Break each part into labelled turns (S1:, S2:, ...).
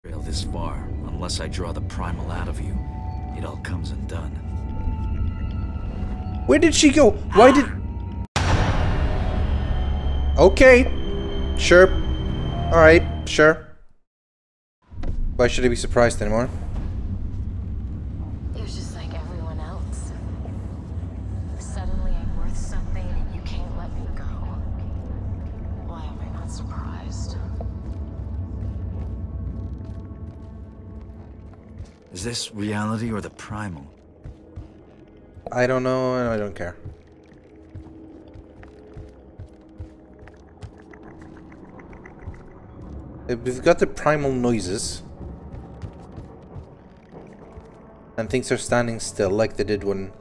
S1: Trail this far, unless I draw the Primal out of you, it all comes undone.
S2: Where did she go? Why did... Okay. Sure. Alright, sure. Why should I be surprised anymore?
S3: You're just like everyone else. Suddenly I'm worth something and you can't let me go. Why am I not surprised?
S1: Is this reality or the Primal?
S2: I don't know and I don't care. We've got the primal noises. And things are standing still like they did when...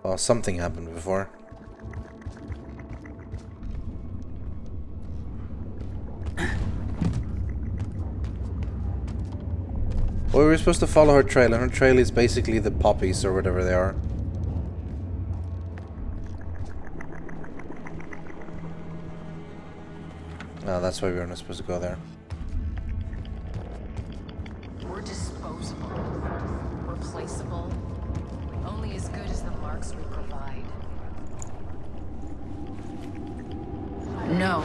S2: well, something happened before. Well, we were supposed to follow her trail, and her trail is basically the poppies or whatever they are. Oh, that's why we were not supposed to go there.
S3: We're disposable, replaceable, only as good as the marks we provide. No.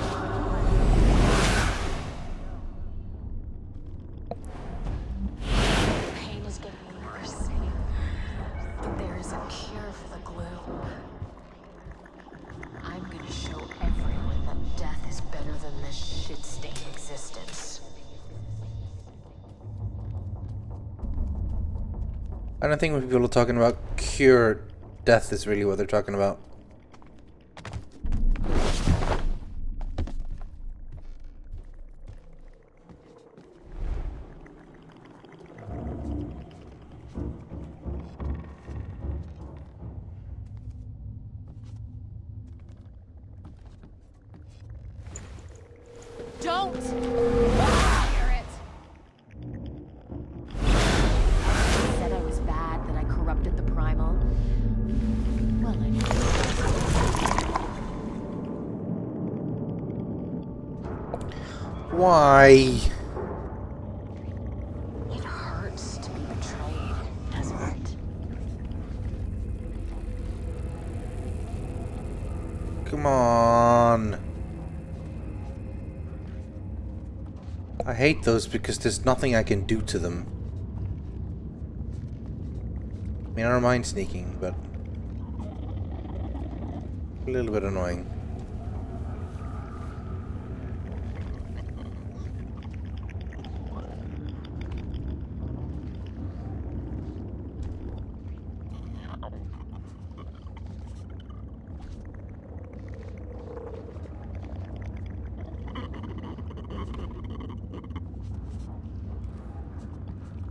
S3: Pain is getting worse, but there is a cure for the glue. I'm gonna show everyone that death is better than this shit-stained existence.
S2: I don't think when people are talking about cure, death is really what they're talking about.
S3: Don't! Hear it! I said I was bad, that I corrupted the Primal. Well, I know.
S2: Why?
S3: It hurts to be betrayed, doesn't it?
S2: Come on. I hate those because there's nothing I can do to them. I mean, I don't mind sneaking, but a little bit annoying.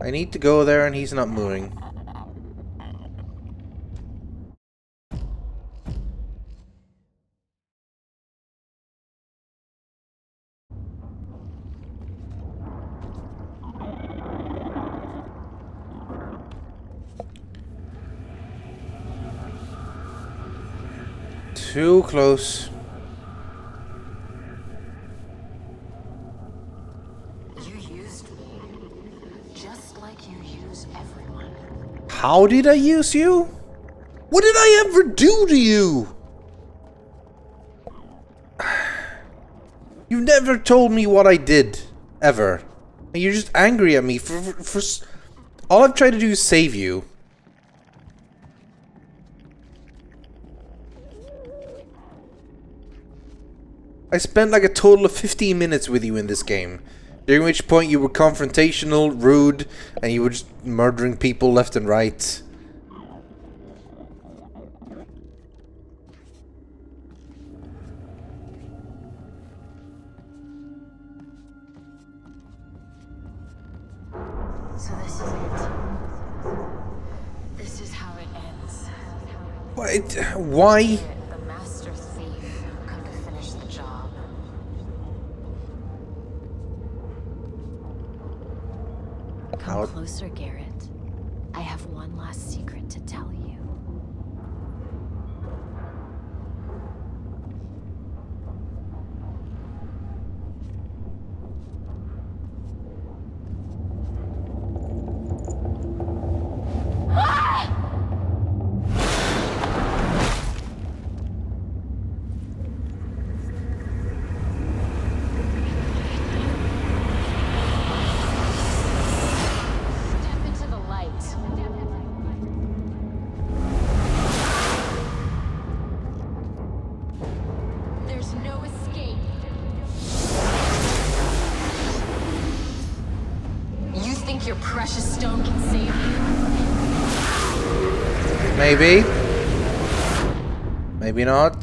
S2: I need to go there and he's not moving. Too close.
S3: You used me. Just like you use everyone.
S2: How did I use you? What did I ever do to you? You never told me what I did. Ever. And you're just angry at me for all I've tried to do is save you. I spent like a total of 15 minutes with you in this game. During which point you were confrontational, rude, and you were just murdering people left and right.
S3: So this is it. This is how it ends.
S2: Why?
S3: The master thief come to finish the job. Come closer, Garrett. I have one last secret to tell you. think your precious stone can save you?
S2: Maybe. Maybe not.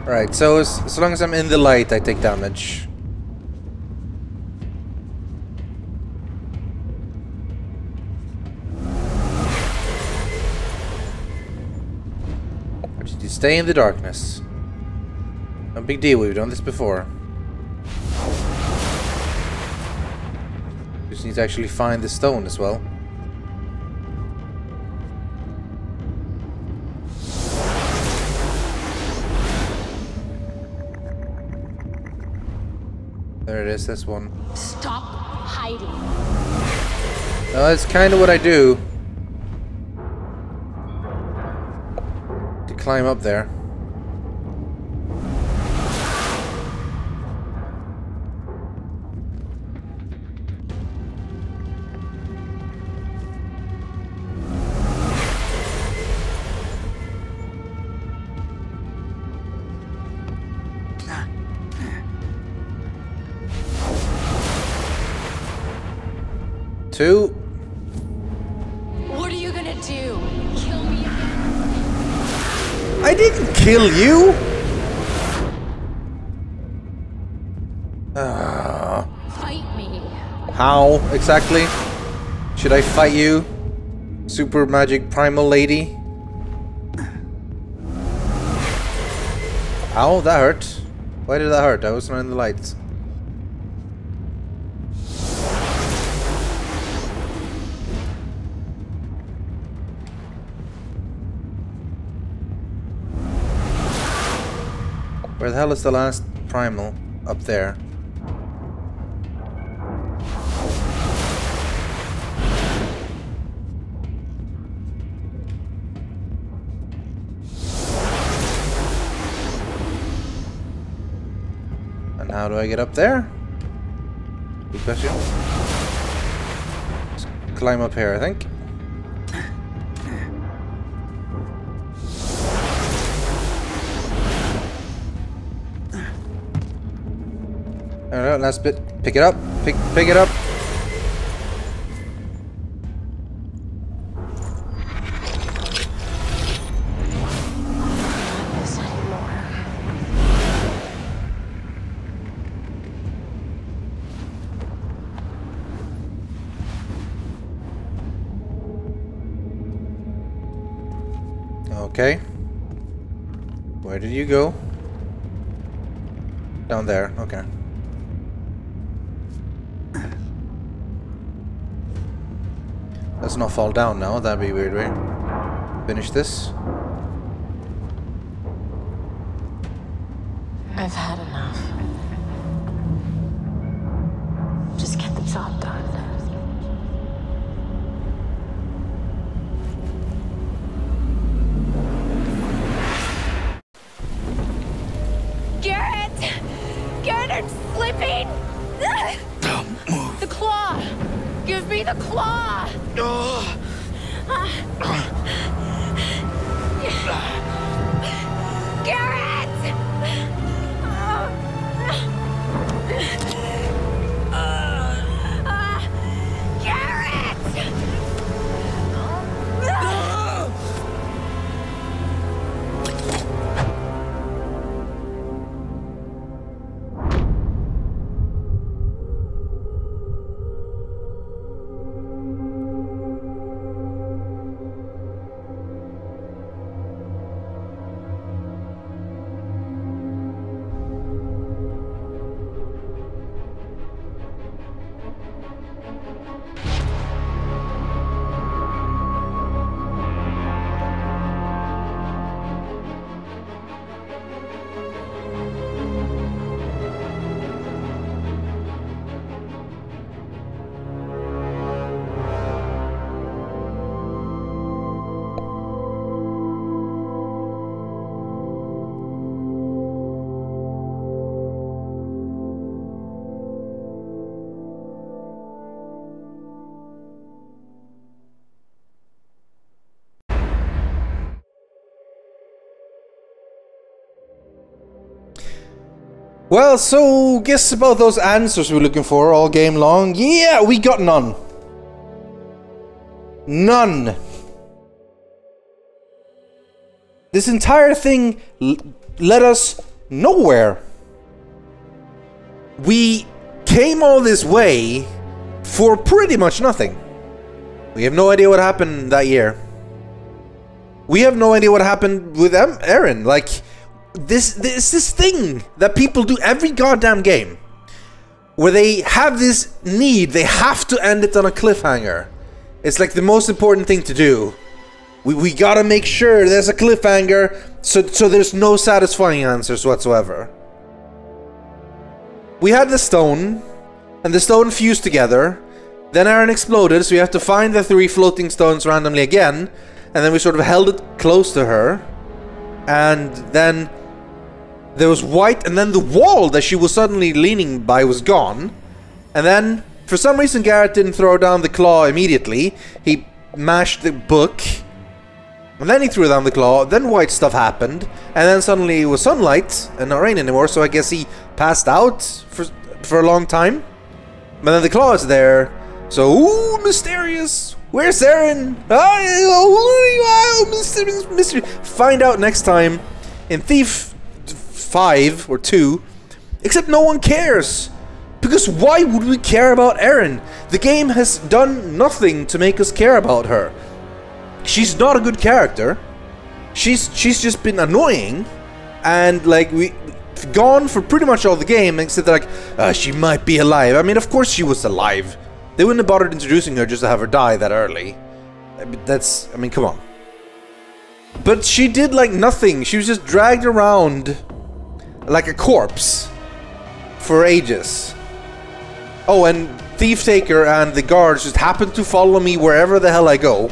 S2: Alright, so as long as I'm in the light, I take damage. Or did you stay in the darkness? No big deal, we've done this before. Just need to actually find the stone as well. There it is, this one.
S3: Stop hiding.
S2: No, that's kind of what I do. To climb up there. Two.
S3: What are you gonna do? Kill me again?
S2: I didn't kill you!
S3: Fight me.
S2: How exactly? Should I fight you? Super magic primal lady? Ow, that hurt. Why did that hurt? I was not in the lights. Where the hell is the last primal? Up there. And how do I get up there? Good question. Let's climb up here, I think. Alright, last bit. Pick it up. Pick it up.
S3: This anymore.
S2: Okay. Where did you go? Down there. Okay. Let's not fall down now. That'd be weird, right? Finish this.
S3: I've had enough. Just get the job done. Garrett! Garrett, I'm slipping!
S1: Don't move.
S3: The claw! Give me the claw! Garrett! Garrett!
S2: Well, so guess about those answers we're looking for all game long. Yeah, we got none. None. This entire thing led us nowhere. We came all this way for pretty much nothing. We have no idea what happened that year. We have no idea what happened with Aaron. Like, this thing that people do every goddamn game, where they have this need, they have to end it on a cliffhanger. It's like the most important thing to do. We gotta make sure there's a cliffhanger, so there's no satisfying answers whatsoever. We had the stone, and the stone fused together. Then Aaron exploded, so we have to find the 3 floating stones randomly again. And then we sort of held it close to her. And then there was white, and then the wall that she was suddenly leaning by was gone. And then, for some reason, Garrett didn't throw down the claw immediately. He mashed the book. And then he threw down the claw. Then white stuff happened. And then suddenly it was sunlight and not rain anymore. So I guess he passed out for a long time. But then the claw is there. So, ooh, mysterious. Where's Aaron? Oh, mystery. Find out next time in Thief 5 or 2. Except no one cares. Because why would we care about Aaron? The game has done nothing to make us care about her. She's not a good character. She's just been annoying. And like we've gone for pretty much all the game except like she might be alive. I mean, of course she was alive. They wouldn't have bothered introducing her just to have her die that early. I mean, come on. But she did like nothing. She was just dragged around like a corpse for ages. Oh, and Thief Taker and the guards just happened to follow me wherever the hell I go.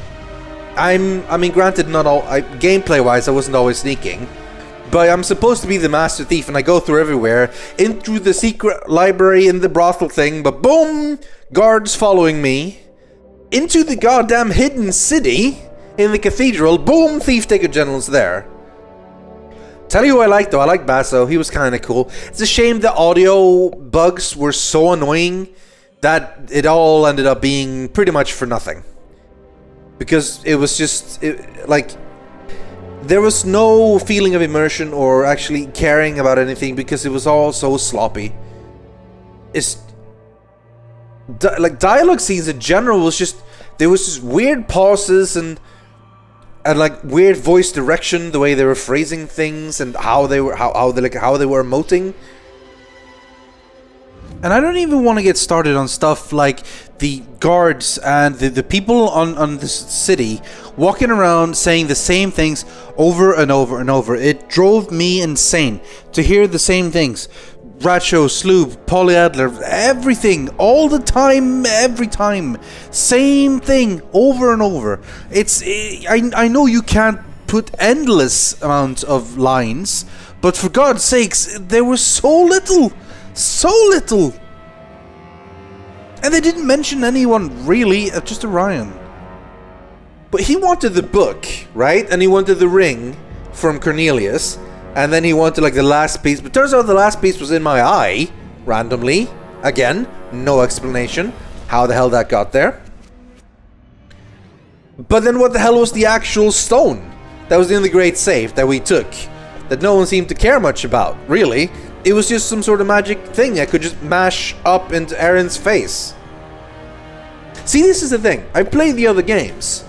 S2: I mean, granted, not all gameplay-wise, I wasn't always sneaking. But I'm supposed to be the master thief, and I go through everywhere, into the secret library in the brothel thing, but boom, guards following me, into the goddamn hidden city, in the cathedral, boom, Thief Taker General's there. Tell you who I like though, I like Basso, he was kinda cool. It's a shame the audio bugs were so annoying that it all ended up being pretty much for nothing. Because it was just, like, there was no feeling of immersion or actually caring about anything because it was all so sloppy. It's like dialogue scenes in general was just, there was just weird pauses and like weird voice direction, the way they were phrasing things and how they were how they were emoting. And I don't even want to get started on stuff like the guards and the people on this city walking around saying the same things over and over and over. It drove me insane to hear the same things. Bradshaw, Sloob, Polly Adler, everything, all the time, every time. Same thing over and over. I know you can't put endless amounts of lines, but for God's sakes, there was so little. So little! And they didn't mention anyone really, just Orion. But he wanted the book, right? And he wanted the ring from Cornelius. And then he wanted like the last piece. But turns out the last piece was in my eye, randomly. Again, no explanation how the hell that got there. But then what the hell was the actual stone that was in the great safe that we took? That no one seemed to care much about, really. It was just some sort of magic thing I could just mash up into Aaron's face. See, this is the thing. I played the other games.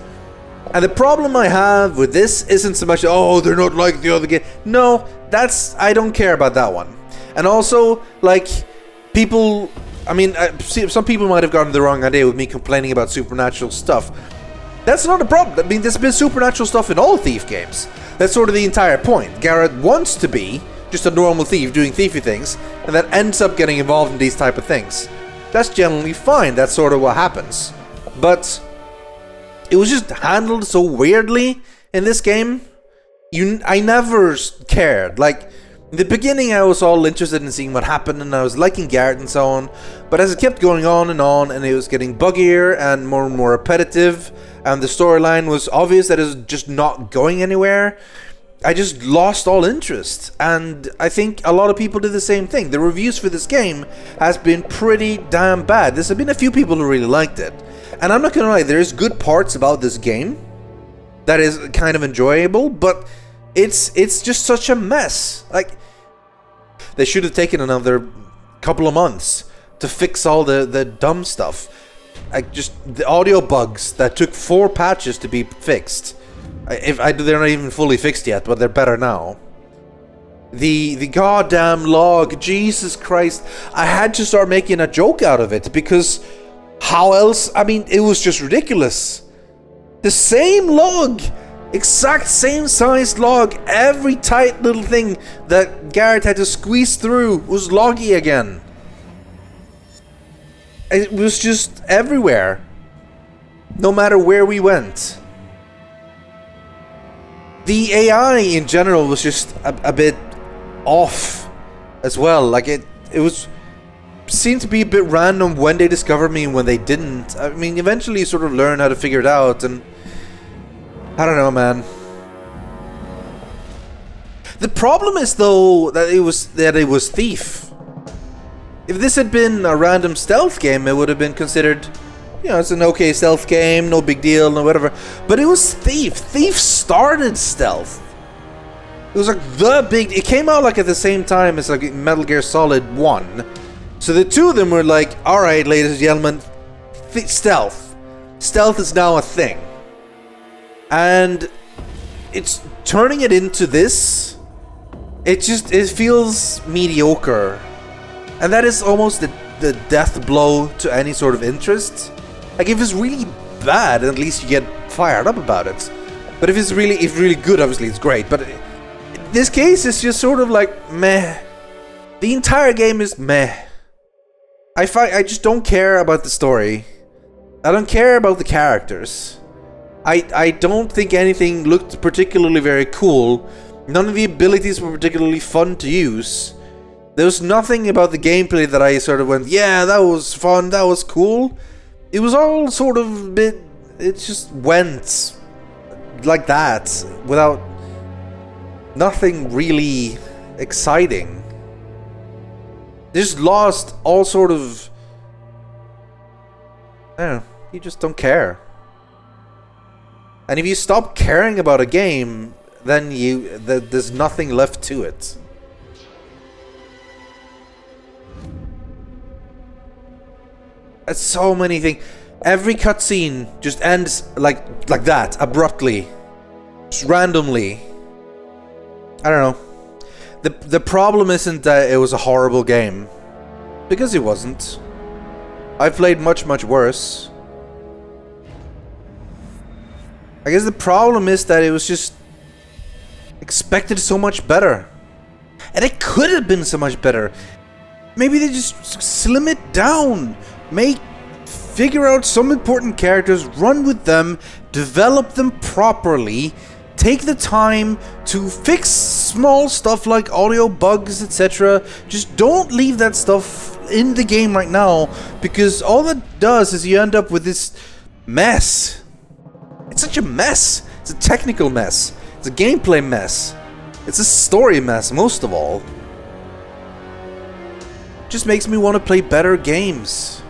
S2: And the problem I have with this isn't so much, oh, they're not like the other game. No, I don't care about that one. And also, like, people, I mean, some people might have gotten the wrong idea with me complaining about supernatural stuff. That's not a problem. I mean, there's been supernatural stuff in all Thief games. That's sort of the entire point. Garrett wants to be just a normal thief doing thiefy things, and that ends up getting involved in these type of things. That's generally fine, that's sort of what happens. But it was just handled so weirdly in this game. I never cared. Like, in the beginning I was all interested in seeing what happened, and I was liking Garrett and so on, but as it kept going on, and it was getting buggier and more repetitive, and the storyline was obvious that it was just not going anywhere, I just lost all interest, and I think a lot of people did the same thing. The reviews for this game has been pretty damn bad. There's been a few people who really liked it, and I'm not gonna lie, there's good parts about this game that is kind of enjoyable, but it's just such a mess. Like, they should have taken another couple of months to fix all the dumb stuff. Like, just the audio bugs that took 4 patches to be fixed. They're not even fully fixed yet, but they're better now. The goddamn log, Jesus Christ. I had to start making a joke out of it, because how else? I mean, it was just ridiculous. The same log, exact same sized log, every tight little thing that Garrett had to squeeze through was loggy again. It was just everywhere, no matter where we went. The AI in general was just a bit off as well. Like, it seemed to be a bit random when they discovered me and when they didn't. I mean, eventually you sort of learn how to figure it out, and I don't know, man. The problem is, though, that it was Thief. If this had been a random stealth game, it would have been considered, you know, it's an okay stealth game, no big deal, no whatever. But it was Thief. Thief started stealth. It was like the big... It came out like at the same time as like Metal Gear Solid 1. So the two of them were like, alright, ladies and gentlemen, stealth. Stealth is now a thing. And it's turning it into this. It feels mediocre. And that is almost the death blow to any sort of interest. Like, if it's really bad, at least you get fired up about it. But if it's really good, obviously it's great. But in this case, it's just sort of like meh. The entire game is meh. I just don't care about the story. I don't care about the characters. I don't think anything looked particularly very cool. None of the abilities were particularly fun to use. There was nothing about the gameplay that I sort of went, yeah, that was fun, that was cool. It was all sort of a bit... It just went like that, without... nothing really exciting. They just lost all sort of... I don't know, you just don't care. And if you stop caring about a game, then there's nothing left to it. It's so many things. Every cutscene just ends like that, abruptly, just randomly. I don't know. The problem isn't that it was a horrible game, because it wasn't. I've played much worse. I guess the problem is that it was just expected so much better, and it could have been so much better. Maybe they just slim it down. Figure out some important characters, run with them, develop them properly, take the time to fix small stuff like audio bugs, etc. Just don't leave that stuff in the game right now, because all that does is you end up with this mess. It's such a mess. It's a technical mess. It's a gameplay mess. It's a story mess, most of all. It just makes me want to play better games.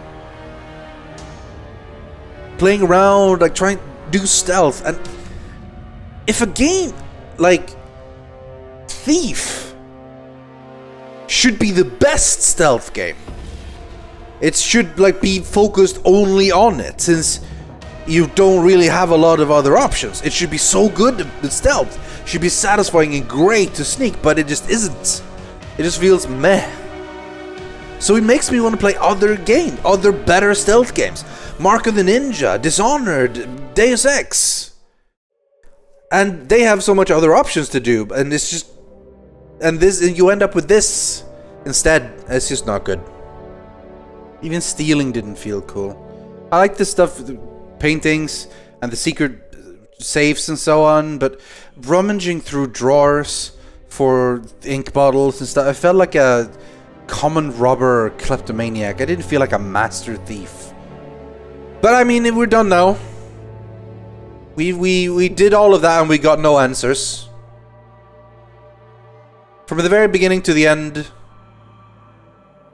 S2: Playing around, like trying to do stealth. And if a game like Thief should be the best stealth game, it should like be focused only on it, since you don't really have a lot of other options. It should be so good with stealth. It should be satisfying and great to sneak, but it just isn't. It just feels meh. So it makes me want to play other games, other better stealth games. Mark of the Ninja, Dishonored, Deus Ex. And they have so much other options to do, and it's just... And you end up with this instead. It's just not good. Even stealing didn't feel cool. I like this stuff, the paintings and the secret safes and so on, but rummaging through drawers for ink bottles and stuff, I felt like a common robber or kleptomaniac. I didn't feel like a master thief. But I mean, we're done now. We did all of that and we got no answers. From the very beginning to the end,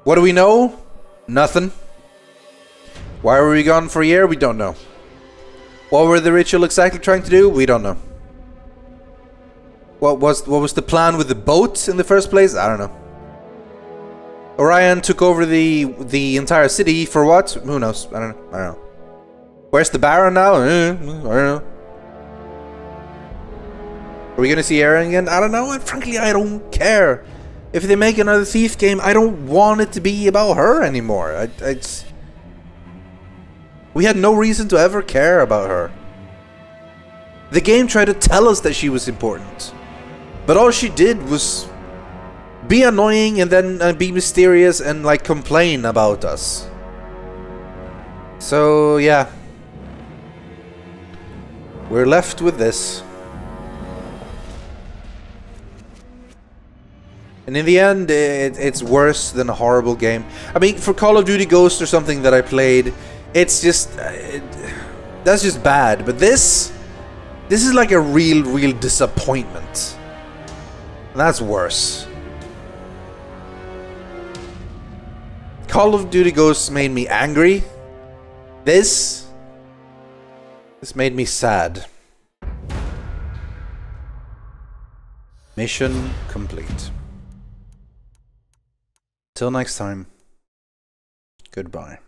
S2: what do we know? Nothing. Why were we gone for a year? We don't know. What were the ritual exactly trying to do? We don't know. What was the plan with the boat in the first place? I don't know. Orion took over the entire city for what? Who knows? I don't know. Where's the Baron now? I don't know. Are we gonna see Aaron again? I don't know, and frankly, I don't care. If they make another Thief game, I don't want it to be about her anymore. We had no reason to ever care about her. The game tried to tell us that she was important, but all she did was be annoying and then be mysterious and like complain about us. So yeah, we're left with this. And in the end, it's worse than a horrible game. I mean, for Call of Duty Ghost or something that I played, it's just... that's just bad. But this is like a real disappointment. And that's worse. Call of Duty Ghosts made me angry. This made me sad. Mission complete. Till next time, goodbye.